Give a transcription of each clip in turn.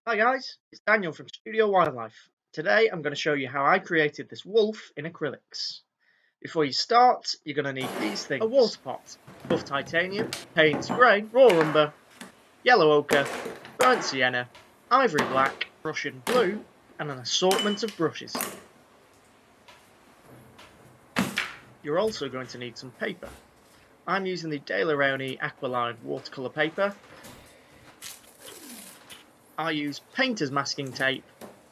Hi guys, it's Daniel from Studio Wildlife. Today I'm going to show you how I created this wolf in acrylics. Before you start, you're going to need these things. A water pot, buff titanium, Payne's grey, raw umber, yellow ochre, burnt sienna, ivory black, Russian blue, and an assortment of brushes. You're also going to need some paper. I'm using the De La Rowney Aqualine watercolour paper. I use painter's masking tape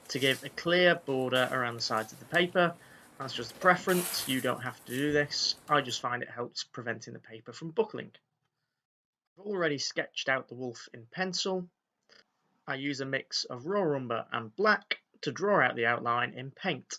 to give a clear border around the sides of the paper. That's just a preference, you don't have to do this, I just find it helps preventing the paper from buckling. I've already sketched out the wolf in pencil. I use a mix of raw umber and black to draw out the outline in paint.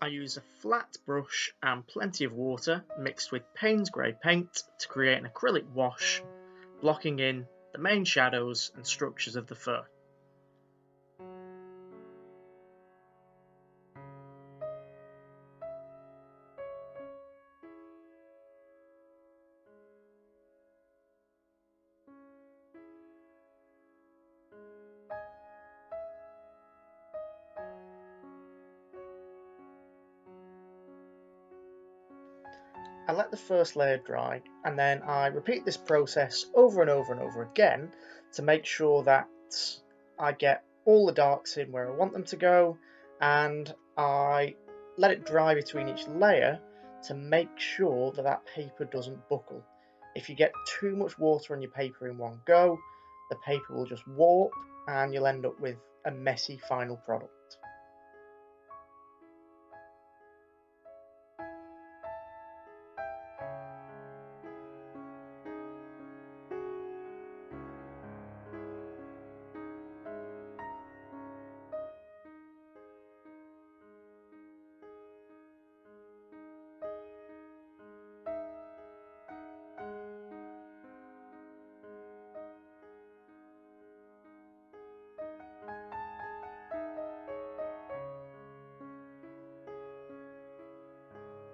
I use a flat brush and plenty of water mixed with Payne's grey paint to create an acrylic wash, blocking in the main shadows and structures of the fur. I let the first layer dry and then I repeat this process over and over and over again to make sure that I get all the darks in where I want them to go, and I let it dry between each layer to make sure that that paper doesn't buckle. If you get too much water on your paper in one go, the paper will just warp and you'll end up with a messy final product.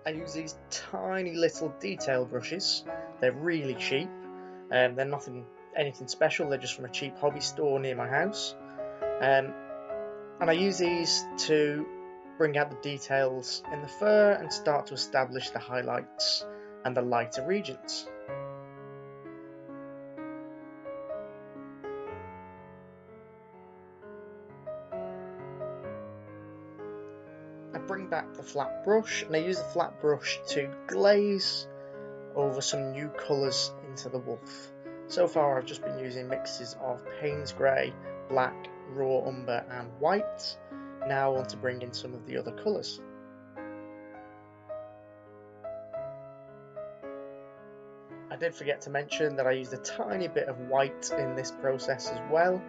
I use these tiny little detail brushes. They're really cheap. They're anything special. They're just from a cheap hobby store near my house. And I use these to bring out the details in the fur and start to establish the highlights and the lighter regions. I bring back the flat brush and I use the flat brush to glaze over some new colours into the wolf. So far I've just been using mixes of Payne's grey, black, raw umber and white. Now I want to bring in some of the other colours. I did forget to mention that I used a tiny bit of white in this process as well,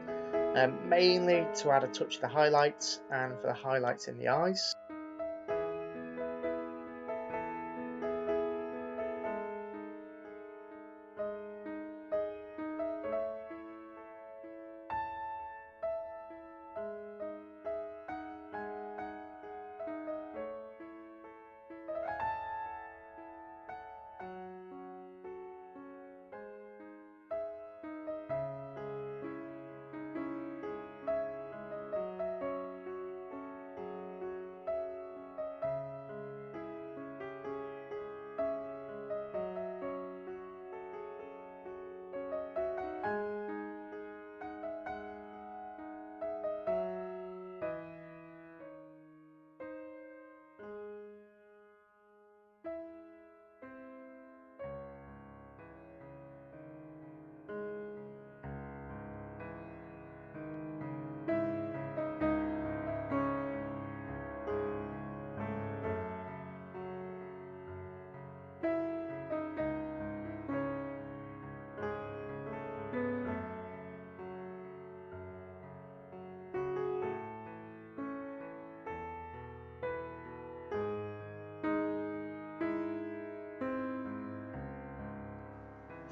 mainly to add a touch of the highlights and for the highlights in the eyes.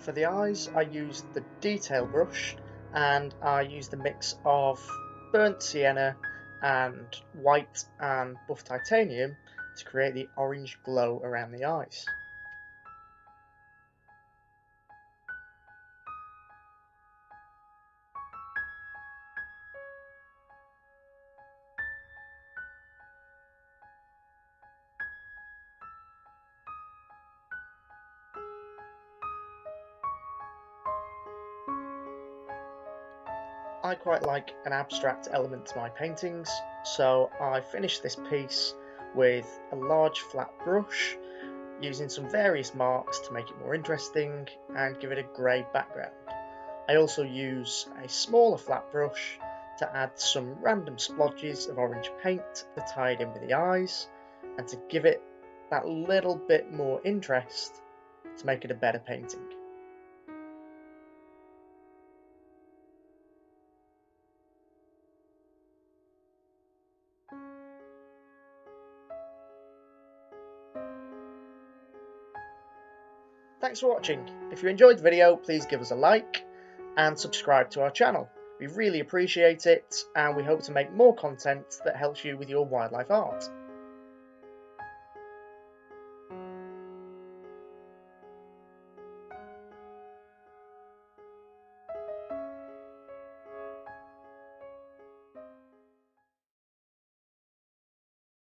For the eyes, I used the detail brush, and I used a mix of burnt sienna and white and buff titanium to create the orange glow around the eyes. I quite like an abstract element to my paintings, so I finished this piece with a large flat brush, using some various marks to make it more interesting and give it a grey background. I also use a smaller flat brush to add some random splodges of orange paint to tie it in with the eyes and to give it that little bit more interest to make it a better painting. Thanks for watching. If you enjoyed the video, please give us a like and subscribe to our channel. We really appreciate it, and we hope to make more content that helps you with your wildlife art.